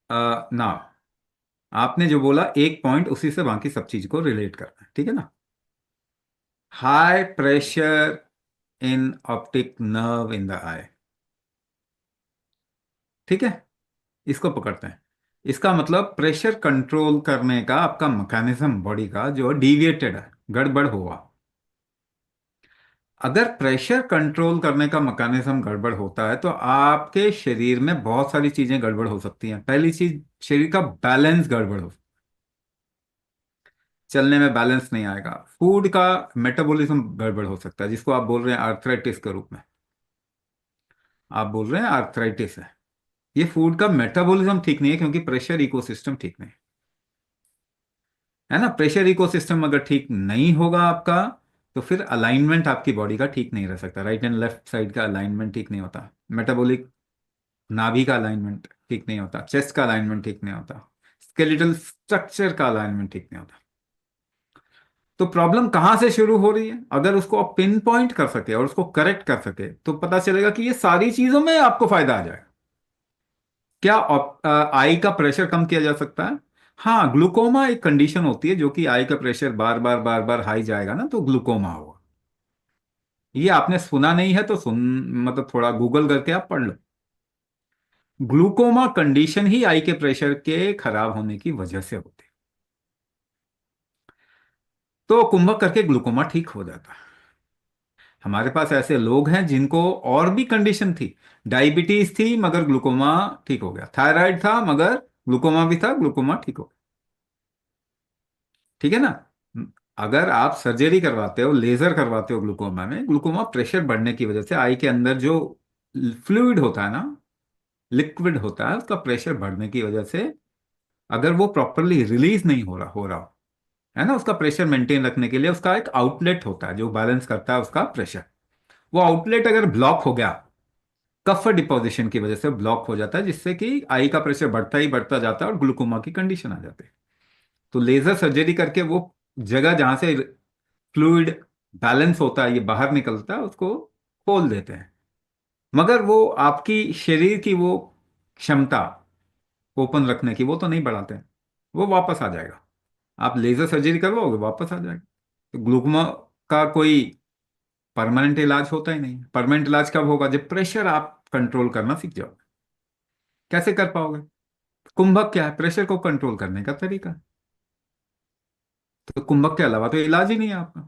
ना, आपने जो बोला एक पॉइंट, उसी से बाकी सब चीज को रिलेट करना है, ठीक है ना। High pressure in optic nerve in the eye, ठीक है। इसको पकड़ते हैं। इसका मतलब प्रेशर कंट्रोल करने का आपका मैकेनिज्म बॉडी का जो डिविएटेड है, गड़बड़ हुआ। अगर प्रेशर कंट्रोल करने का मैकेनिज्म गड़बड़ होता है तो आपके शरीर में बहुत सारी चीजें गड़बड़ हो सकती हैं। पहली चीज, शरीर का बैलेंस गड़बड़ हो, चलने में बैलेंस नहीं आएगा। फूड का मेटाबॉलिज्म गड़बड़ हो सकता है, जिसको आप बोल रहे हैं आर्थराइटिस के रूप में। आप बोल रहे हैं आर्थराइटिस है। ये फूड का मेटाबॉलिज्म ठीक नहीं है, क्योंकि प्रेशर इकोसिस्टम ठीक नहीं है ना। प्रेशर इकोसिस्टम अगर ठीक नहीं होगा आपका, तो फिर अलाइनमेंट आपकी बॉडी का ठीक नहीं रह सकता। राइट एंड लेफ्ट साइड का अलाइनमेंट ठीक नहीं होता। मेटाबॉलिक, नाभि का अलाइनमेंट ठीक नहीं होता। चेस्ट का अलाइनमेंट ठीक नहीं होता। स्केलेटल स्ट्रक्चर का अलाइनमेंट ठीक नहीं होता। तो प्रॉब्लम कहां से शुरू हो रही है, अगर उसको आप पिन पॉइंट कर सके और उसको करेक्ट कर सके, तो पता चलेगा कि ये सारी चीजों में आपको फायदा आ जाएगा। क्या आई का प्रेशर कम किया जा सकता है? हाँ, ग्लूकोमा एक कंडीशन होती है जो कि आई का प्रेशर बार बार बार बार हाई जाएगा ना, तो ग्लूकोमा होगा। ये आपने सुना नहीं है तो सुन, मतलब थोड़ा गूगल करके आप पढ़ लो। ग्लूकोमा कंडीशन ही आई के प्रेशर के खराब होने की वजह से होती है। तो कुंभक करके ग्लूकोमा ठीक हो जाता है। हमारे पास ऐसे लोग हैं जिनको और भी कंडीशन थी। डायबिटीज थी मगर ग्लूकोमा ठीक हो गया। थायराइड था मगर ग्लूकोमा भी था, ग्लूकोमा ठीक हो गया। ठीक है ना। अगर आप सर्जरी करवाते हो, लेजर करवाते हो ग्लूकोमा में, ग्लूकोमा प्रेशर बढ़ने की वजह से आई के अंदर जो फ्लूइड होता है ना, लिक्विड होता है, उसका प्रेशर बढ़ने की वजह से, अगर वो प्रॉपरली रिलीज नहीं हो रहा है ना, उसका प्रेशर मेंटेन रखने के लिए उसका एक आउटलेट होता है जो बैलेंस करता है उसका प्रेशर। वो आउटलेट अगर ब्लॉक हो गया, कफ डिपोजिशन की वजह से ब्लॉक हो जाता है, जिससे कि आई का प्रेशर बढ़ता ही बढ़ता जाता है और ग्लूकोमा की कंडीशन आ जाती है। तो लेजर सर्जरी करके वो जगह जहां से फ्लूइड बैलेंस होता है, ये बाहर निकलता है, उसको खोल देते हैं। मगर वो आपकी शरीर की वो क्षमता ओपन रखने की वो तो नहीं बढ़ाते हैं। वो वापस आ जाएगा। आप लेजर सर्जरी करवाओगे, वापस आ जाएगा। तो ग्लूकोमा का कोई परमानेंट इलाज होता ही नहीं। परमानेंट इलाज कब होगा? जब प्रेशर आप कंट्रोल करना सीख जाओ। कैसे कर पाओगे? कुंभक क्या है? प्रेशर को कंट्रोल करने का तरीका। तो कुंभक के अलावा तो इलाज ही नहीं है आपका।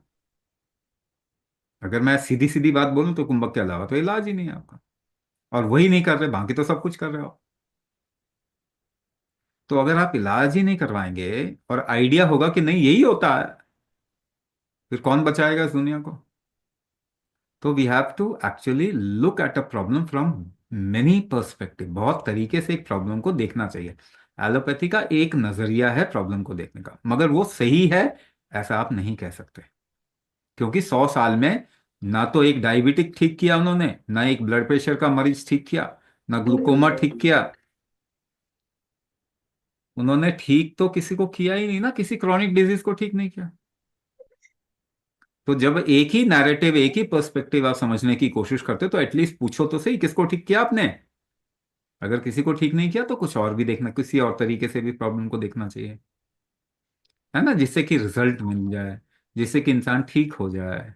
अगर मैं सीधी सीधी बात बोलूं तो कुंभक के अलावा तो इलाज ही नहीं है आपका। और वही नहीं कर रहे, बाकी तो सब कुछ कर रहे हो। तो अगर आप इलाज ही नहीं करवाएंगे और आइडिया होगा कि नहीं यही होता है, फिर कौन बचाएगा इस दुनिया को? तो we have to actually look at a problem from many perspective. बहुत तरीके से एक प्रॉब्लम को देखना चाहिए। एलोपैथी का एक नजरिया है प्रॉब्लम को देखने का, मगर वो सही है ऐसा आप नहीं कह सकते। क्योंकि 100 साल में ना तो एक डायबिटिक ठीक किया उन्होंने, ना एक ब्लड प्रेशर का मरीज ठीक किया, ना ग्लूकोमा ठीक किया। उन्होंने ठीक तो किसी को किया ही नहीं ना, किसी क्रॉनिक डिजीज को ठीक नहीं किया। तो जब एक ही नैरेटिव, एक ही पर्सपेक्टिव आप समझने की कोशिश करते हो, तो एटलीस्ट पूछो तो सही किसको ठीक किया आपने। अगर किसी को ठीक नहीं किया तो कुछ और भी देखना, किसी और तरीके से भी प्रॉब्लम को देखना चाहिए, है ना, जिससे कि रिजल्ट मिल जाए, जिससे कि इंसान ठीक हो जाए।